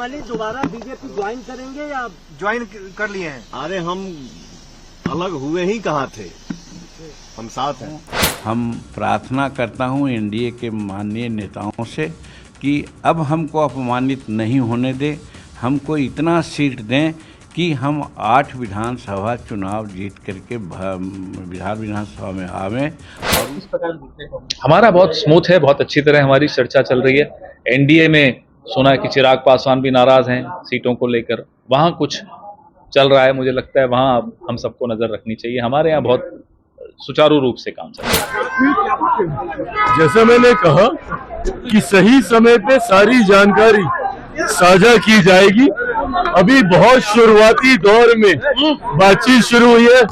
वाली दोबारा BJP join करेंगे या ज्वाइन कर लिए हैं? अरे हम अलग हुए ही कहाँ थे, हम साथ हैं। हम प्रार्थना करता हूं एनडीए के माननीय नेताओं से कि अब हमको अपमानित नहीं होने दें, हमको इतना सीट दें कि हम 8 विधानसभा चुनाव जीत करके बिहार विधानसभा में आवें। और हमारा बहुत स्मूथ है, बहुत अच्छी तरह हमारी चर्चा चल रही है। एनडीए में सुना है कि चिराग पासवान भी नाराज हैं सीटों को लेकर, वहाँ कुछ चल रहा है। मुझे लगता है वहाँ हम सबको नजर रखनी चाहिए। हमारे यहाँ बहुत सुचारू रूप से काम चल रहा है। जैसा मैंने कहा कि सही समय पे सारी जानकारी साझा की जाएगी। अभी बहुत शुरुआती दौर में बातचीत शुरू हुई है।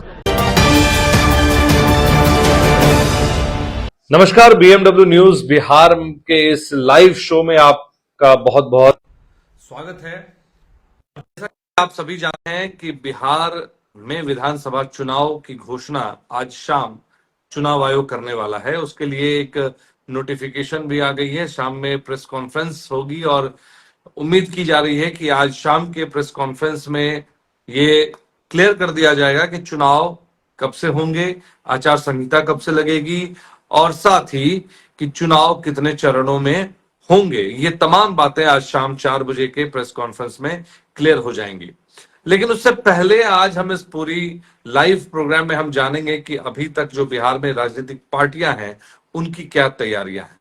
नमस्कार, बीएमडब्ल्यू न्यूज बिहार के इस लाइव शो में आपका बहुत बहुत स्वागत है। जैसा कि आप सभी जानते हैं कि बिहार में विधानसभा चुनाव की घोषणा आज शाम चुनाव आयोग करने वाला है। उसके लिए एक नोटिफिकेशन भी आ गई है। शाम में प्रेस कॉन्फ्रेंस होगी और उम्मीद की जा रही है कि आज शाम के प्रेस कॉन्फ्रेंस में ये क्लियर कर दिया जाएगा कि चुनाव कब से होंगे, आचार संहिता कब से लगेगी और साथ ही कि चुनाव कितने चरणों में होंगे। ये तमाम बातें आज शाम 4 बजे के प्रेस कॉन्फ्रेंस में क्लियर हो जाएंगी। लेकिन उससे पहले आज हम इस पूरी लाइव प्रोग्राम में हम जानेंगे कि अभी तक जो बिहार में राजनीतिक पार्टियां हैं उनकी क्या तैयारियां हैं।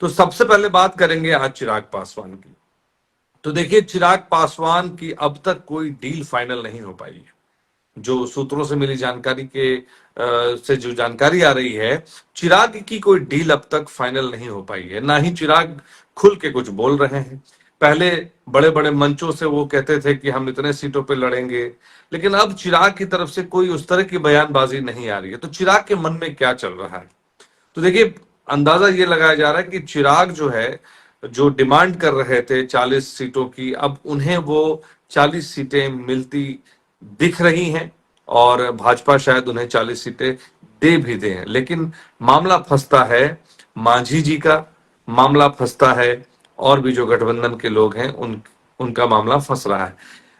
तो सबसे पहले बात करेंगे आज चिराग पासवान की। तो देखिए, चिराग पासवान की अब तक कोई डील फाइनल नहीं हो पाई है। जो सूत्रों से मिली जानकारी से जो जानकारी आ रही है, चिराग की कोई डील अब तक फाइनल नहीं हो पाई है। ना ही चिराग खुल के कुछ बोल रहे हैं। पहले बड़े बड़े मंचों से वो कहते थे कि हम इतने सीटों पे लड़ेंगे, लेकिन अब चिराग की तरफ से कोई उस तरह की बयानबाजी नहीं आ रही है। तो चिराग के मन में क्या चल रहा है? तो देखिए, अंदाजा ये लगाया जा रहा है कि चिराग जो है, जो डिमांड कर रहे थे 40 सीटों की, अब उन्हें वो 40 सीटें मिलती दिख रही हैं और भाजपा शायद उन्हें 40 सीटें दे भी दें। लेकिन मामला फंसता है मांझी जी का, मामला फंसता है और भी जो गठबंधन के लोग हैं उनका मामला फंस रहा है।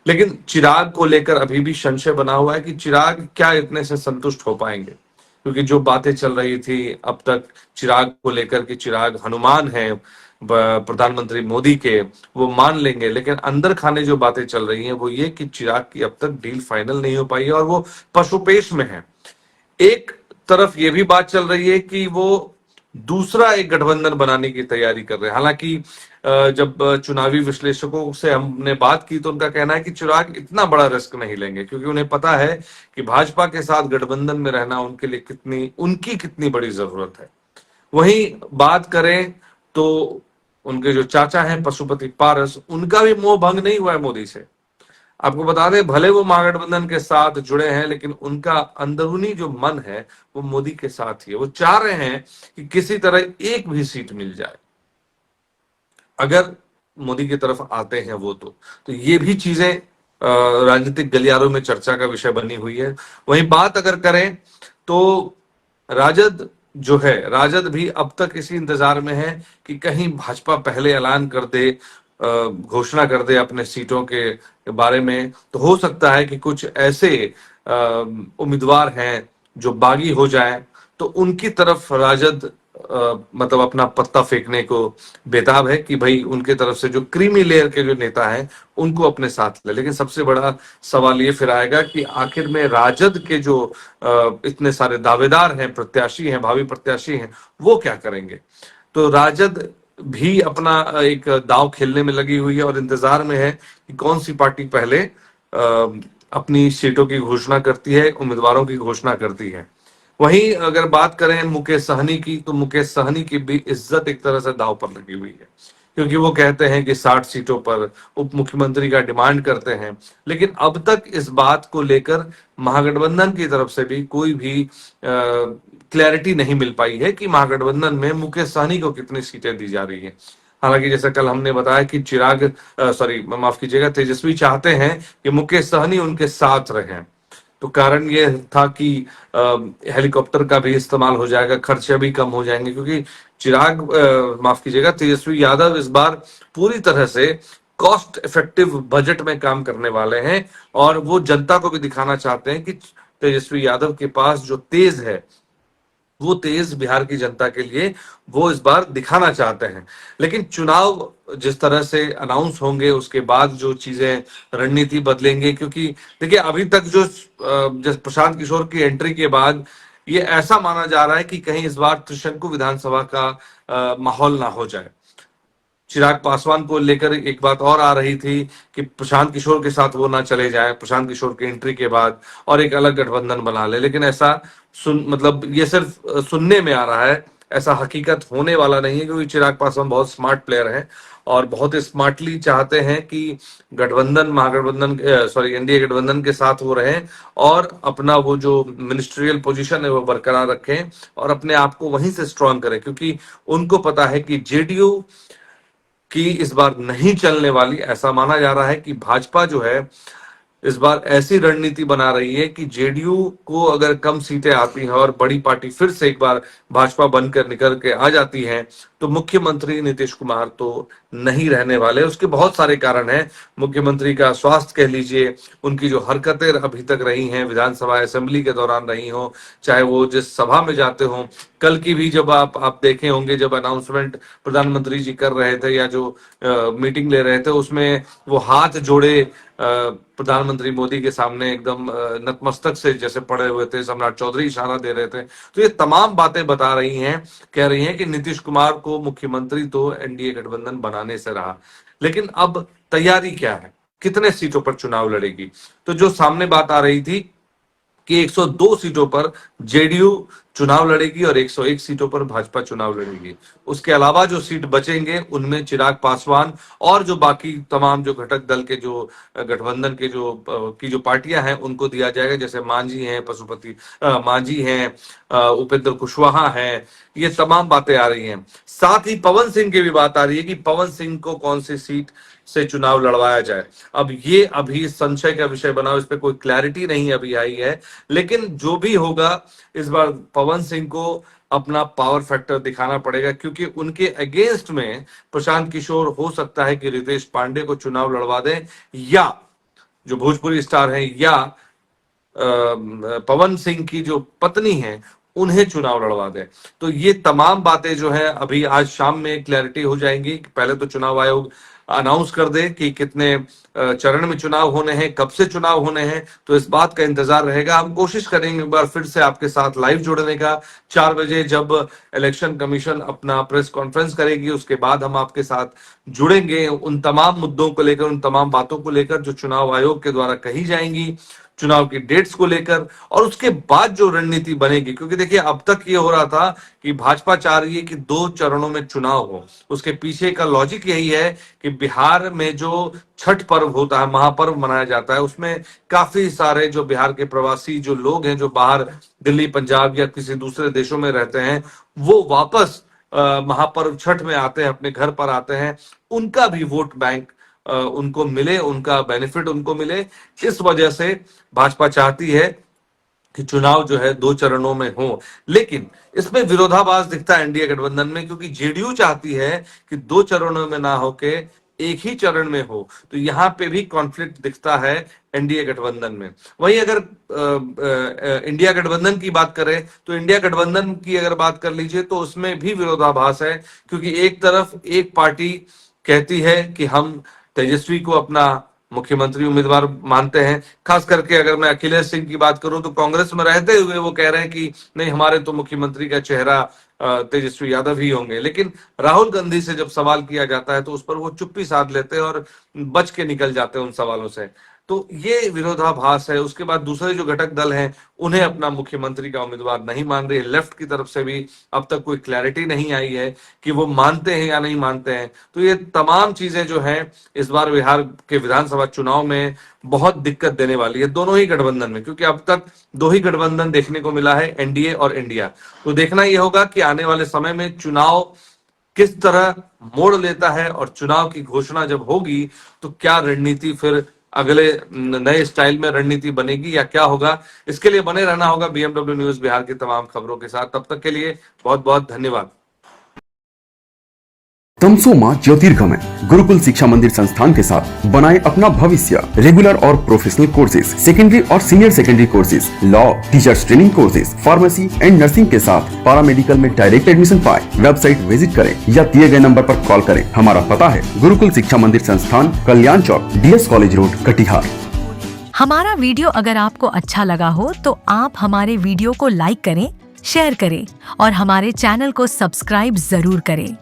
लेकिन चिराग को लेकर अभी भी संशय बना हुआ है कि चिराग क्या इतने से संतुष्ट हो पाएंगे, क्योंकि जो बातें चल रही थी अब तक चिराग को लेकर कि चिराग हनुमान है प्रधानमंत्री मोदी के, वो मान लेंगे। लेकिन अंदर खाने जो बातें चल रही हैं वो ये कि चिराग की अब तक डील फाइनल नहीं हो पाई है और वो पशुपेश में है। एक तरफ ये भी बात चल रही है कि वो दूसरा एक गठबंधन बनाने की तैयारी कर रहे हैं। हालांकि जब चुनावी विश्लेषकों से हमने बात की तो उनका कहना है कि चिराग इतना बड़ा रिस्क नहीं लेंगे, क्योंकि उन्हें पता है कि भाजपा के साथ गठबंधन में रहना उनके लिए कितनी बड़ी जरूरत है। वहीं बात करें तो उनके जो चाचा हैं पशुपति पारस, उनका भी मोह भंग नहीं हुआ है मोदी से। आपको बता दें, भले वो महागठबंधन के साथ जुड़े हैं, लेकिन उनका अंदरूनी जो मन है वो मोदी के साथ ही है। वो चाह रहे हैं कि किसी तरह एक भी सीट मिल जाए अगर मोदी की तरफ आते हैं वो। तो ये भी चीजें राजनीतिक गलियारों में चर्चा का विषय बनी हुई है। वहीं बात अगर करें तो राजद जो है, राजद भी अब तक इसी इंतजार में है कि कहीं भाजपा पहले ऐलान कर दे, घोषणा कर दे अपने सीटों के बारे में। तो हो सकता है कि कुछ ऐसे उम्मीदवार हैं जो बागी हो जाएं, तो उनकी तरफ राजद मतलब अपना पत्ता फेंकने को बेताब है कि भाई उनके तरफ से जो क्रीमी लेयर के जो नेता हैं उनको अपने साथ ले। लेकिन सबसे बड़ा सवाल ये फिर आएगा कि आखिर में राजद के जो इतने सारे दावेदार हैं, प्रत्याशी हैं, भावी प्रत्याशी हैं, वो क्या करेंगे? तो राजद भी अपना एक दांव खेलने में लगी हुई है और इंतजार में है कि कौन सी पार्टी पहले अपनी सीटों की घोषणा करती है, उम्मीदवारों की घोषणा करती है। वहीं अगर बात करें मुकेश सहनी की, तो मुकेश सहनी की भी इज्जत एक तरह से दांव पर लगी हुई है, क्योंकि वो कहते हैं कि 60 सीटों पर उप मुख्यमंत्री का डिमांड करते हैं। लेकिन अब तक इस बात को लेकर महागठबंधन की तरफ से भी कोई भी क्लैरिटी नहीं मिल पाई है कि महागठबंधन में मुकेश सहनी को कितनी सीटें दी जा रही है। हालांकि जैसा कल हमने बताया कि तेजस्वी चाहते हैं कि मुकेश सहनी उनके साथ रहें। तो कारण ये था कि हेलीकॉप्टर का भी इस्तेमाल हो जाएगा, खर्चे भी कम हो जाएंगे, क्योंकि तेजस्वी यादव इस बार पूरी तरह से कॉस्ट इफेक्टिव बजट में काम करने वाले हैं और वो जनता को भी दिखाना चाहते हैं कि तेजस्वी यादव के पास जो तेज है वो तेज बिहार की जनता के लिए वो इस बार दिखाना चाहते हैं। लेकिन चुनाव जिस तरह से अनाउंस होंगे उसके बाद जो चीजें रणनीति बदलेंगे, क्योंकि देखिए अभी तक जो प्रशांत किशोर की एंट्री के बाद ये ऐसा माना जा रहा है कि कहीं इस बार त्रिशंकु विधानसभा का माहौल ना हो जाए। चिराग पासवान को लेकर एक बात और आ रही थी कि प्रशांत किशोर के साथ वो ना चले जाए प्रशांत किशोर की एंट्री के बाद और एक अलग गठबंधन बना ले, लेकिन ऐसा मतलब ये सिर्फ सुनने में आ रहा है, ऐसा हकीकत होने वाला नहीं है, क्योंकि चिराग पासवान बहुत स्मार्ट प्लेयर है और बहुत स्मार्टली चाहते हैं कि गठबंधन महागठबंधन एनडीए गठबंधन के साथ वो रहे और अपना वो जो मिनिस्ट्रियल पोजीशन है वो बरकरार रखें और अपने आप को वहीं से स्ट्रांग करें, क्योंकि उनको पता है कि जेडीयू की इस बार नहीं चलने वाली। ऐसा माना जा रहा है कि भाजपा जो है इस बार ऐसी रणनीति बना रही है कि जेडीयू को अगर कम सीटें आती हैं और बड़ी पार्टी फिर से एक बार भाजपा बनकर निकल के आ जाती है तो मुख्यमंत्री नीतीश कुमार तो नहीं रहने वाले। उसके बहुत सारे कारण हैं, मुख्यमंत्री का स्वास्थ्य कह लीजिए, उनकी जो हरकतें अभी तक रही हैं विधानसभा असेंबली के दौरान रही हो, चाहे वो जिस सभा में जाते हो, कल की भी जब आप देखे होंगे जब अनाउंसमेंट प्रधानमंत्री जी कर रहे थे या जो मीटिंग ले रहे थे उसमें वो हाथ जोड़े प्रधानमंत्री मोदी के सामने एकदम नतमस्तक से जैसे पड़े हुए थे, सम्राट चौधरी इशारा दे रहे थे। तो ये तमाम बातें बता रही हैं, कह रही हैं कि नीतीश कुमार को मुख्यमंत्री तो एनडीए गठबंधन बनाने से रहा, लेकिन अब तैयारी क्या है, कितने सीटों पर चुनाव लड़ेगी। तो जो सामने बात आ रही थी कि 102 सीटों पर जेडीयू चुनाव लड़ेगी और 101 सीटों पर भाजपा चुनाव लड़ेगी। उसके अलावा जो सीट बचेंगे उनमें चिराग पासवान और जो बाकी तमाम जो घटक दल के जो गठबंधन के जो पार्टियां हैं उनको दिया जाएगा, जैसे मांझी हैं, पशुपति मांझी हैं, उपेंद्र कुशवाहा हैं, ये तमाम बातें आ रही हैं। साथ ही पवन सिंह की भी बात आ रही है कि पवन सिंह को कौन सी सीट से चुनाव लड़वाया जाए। अब ये अभी संशय का विषय बना, इस पे कोई क्लैरिटी नहीं अभी आई है, लेकिन जो भी होगा इस बार पवन सिंह को अपना पावर फैक्टर दिखाना पड़ेगा, क्योंकि उनके अगेंस्ट में प्रशांत किशोर हो सकता है कि रितेश पांडे को चुनाव लड़वा दें या जो भोजपुरी स्टार हैं या पवन सिंह की जो पत्नी है उन्हें चुनाव लड़वा दें। तो ये तमाम बातें जो है अभी आज शाम में क्लैरिटी हो जाएंगी। पहले तो चुनाव आयोग अनाउंस कर दे कि कितने चरण में चुनाव होने हैं, कब से चुनाव होने हैं, तो इस बात का इंतजार रहेगा। हम कोशिश करेंगे एक बार फिर से आपके साथ लाइव जुड़ने का 4 बजे जब इलेक्शन कमीशन अपना प्रेस कॉन्फ्रेंस करेगी, उसके बाद हम आपके साथ जुड़ेंगे उन तमाम मुद्दों को लेकर, उन तमाम बातों को लेकर जो चुनाव आयोग के द्वारा कही जाएंगी, चुनाव की डेट्स को लेकर, और उसके बाद जो रणनीति बनेगी। क्योंकि देखिए अब तक ये हो रहा था कि भाजपा चाह रही है कि 2 चरणों में चुनाव हो। उसके पीछे का लॉजिक यही है कि बिहार में जो छठ पर्व होता है, महापर्व मनाया जाता है, उसमें काफी सारे जो बिहार के प्रवासी जो लोग हैं जो बाहर दिल्ली, पंजाब या किसी दूसरे देशों में रहते हैं, वो वापस महापर्व छठ में आते हैं, अपने घर पर आते हैं, उनका भी वोट बैंक उनको मिले, उनका बेनिफिट उनको मिले। इस वजह से भाजपा चाहती है कि चुनाव जो है 2 चरणों में हो, लेकिन इसमें विरोधाभास दिखता है एनडीए गठबंधन में, क्योंकि जेडीयू चाहती है कि 2 चरणों में ना होके एक ही चरण में हो। तो यहाँ पे भी कॉन्फ्लिक्ट दिखता है एनडीए गठबंधन में। वहीं अगर इंडिया गठबंधन की बात करें तो इंडिया गठबंधन की अगर बात कर लीजिए तो उसमें भी विरोधाभास है, क्योंकि एक तरफ एक पार्टी कहती है कि हम तेजस्वी को अपना मुख्यमंत्री उम्मीदवार मानते हैं। खास करके अगर मैं अखिलेश सिंह की बात करूं तो कांग्रेस में रहते हुए वो कह रहे हैं कि नहीं, हमारे तो मुख्यमंत्री का चेहरा तेजस्वी यादव ही होंगे। लेकिन राहुल गांधी से जब सवाल किया जाता है तो उस पर वो चुप्पी साध लेते हैं और बच के निकल जाते हैं उन सवालों से। तो ये विरोधाभास है। उसके बाद दूसरे जो घटक दल हैं उन्हें अपना मुख्यमंत्री का उम्मीदवार नहीं मान रहे। लेफ्ट की तरफ से भी अब तक कोई क्लैरिटी नहीं आई है कि वो मानते हैं या नहीं मानते हैं। तो ये तमाम चीजें जो हैं इस बार बिहार के विधानसभा चुनाव में बहुत दिक्कत देने वाली है दोनों ही गठबंधन में, क्योंकि अब तक 2 ही गठबंधन देखने को मिला है, एनडीए और इंडिया। तो देखना यह होगा कि आने वाले समय में चुनाव किस तरह मोड़ लेता है और चुनाव की घोषणा जब होगी तो क्या रणनीति फिर अगले नए स्टाइल में रणनीति बनेगी या क्या होगा। इसके लिए बने रहना होगा बीएमडब्ल्यू न्यूज बिहार की तमाम खबरों के साथ। तब तक के लिए बहुत बहुत धन्यवाद। तमसोमा ज्योतिर्गमय गुरुकुल शिक्षा मंदिर संस्थान के साथ बनाए अपना भविष्य। रेगुलर और प्रोफेशनल कोर्सेज, सेकेंडरी और senior secondary courses, law, teachers training courses, pharmacy and nursing के साथ पैरामेडिकल में डायरेक्ट एडमिशन पाए। वेबसाइट विजिट करें या दिए गए नंबर पर कॉल करें। हमारा पता है गुरुकुल शिक्षा मंदिर संस्थान, कल्याण चौक, DS कॉलेज रोड, कटिहार। हमारा वीडियो अगर आपको अच्छा लगा हो तो आप हमारे वीडियो को लाइक करें, शेयर करें और हमारे चैनल को सब्सक्राइब जरूर करें।